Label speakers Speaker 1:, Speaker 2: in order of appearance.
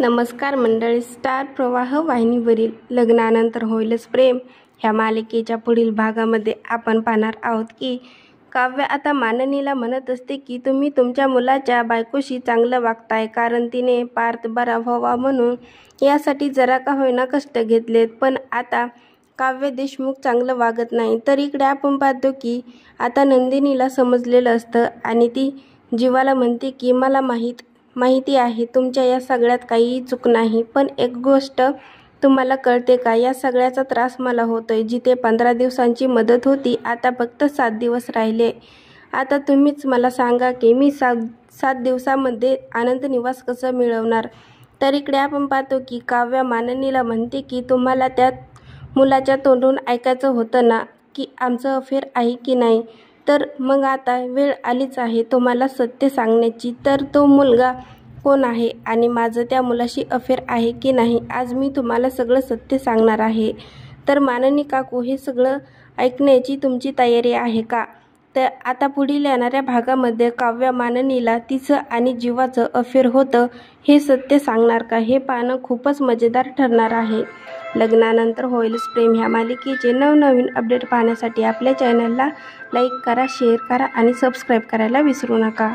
Speaker 1: नमस्कार मंडळी, स्टार प्रवाह वाहिनीवरील लग्नानंतर होईलच प्रेम ह्या मालिकेच्या पुढील भागामध्ये आपण पाहणार आहोत की काव्य आता माननीला म्हणत असते की तुम्ही तुमच्या मुलाच्या बायकोशी चांगलं वागताय, कारण तिने पार्थ बरा व्हावा म्हणून यासाठी जरा का होईना कष्ट घेतलेत, पण आता काव्य देशमुख चांगलं वागत नाही. तर इकडे आपण पाहतो की आता नंदिनीला समजलेलं असतं आणि ती जीवाला म्हणते की मला माहिती आहे तुमच्या या सगळ्यात काहीही चूक नाही, पण एक गोष्ट तुम्हाला कळते का, या सगळ्याचा त्रास मला होतोय. जिथे 15 दिवसांची मदत होती आता फक्त 7 दिवस राहिले. आता तुम्हीच मला सांगा की मी 7 दिवसामध्ये आनंद निवास कसं मिळवणार. तर इकडे आपण पाहतो की काव्य माननीला म्हणते की तुम्हाला त्या मुलाच्या तोंडून ऐकायचं होतं ना की आमचं अफेअर आहे की नाही, तर मग आता वेळ आलीच आहे तुम्हाला सत्य सांगण्याची. तर तो मुलगा कोण आहे आणि माझं त्या मुलाशी अफेअर आहे की नाही, आज मी तुम्हाला सगळं सत्य सांगणार आहे. तर माननी काकू, हे सगळं ऐकण्याची तुमची तयारी आहे का. तर आता पुढील येणाऱ्या भागामध्ये काव्य माननीला तिचं आणि जीवाचं अफेअर होतं हे सत्य सांगणार का, हे पाहणं खूपच मजेदार ठरणार आहे. लग्नानंतर होईलच प्रेम ह्या मालिकेचे नवनवीन अपडेट पाहण्यासाठी आपल्या चॅनलला लाईक करा, शेअर करा आणि सबस्क्राईब करायला विसरू नका.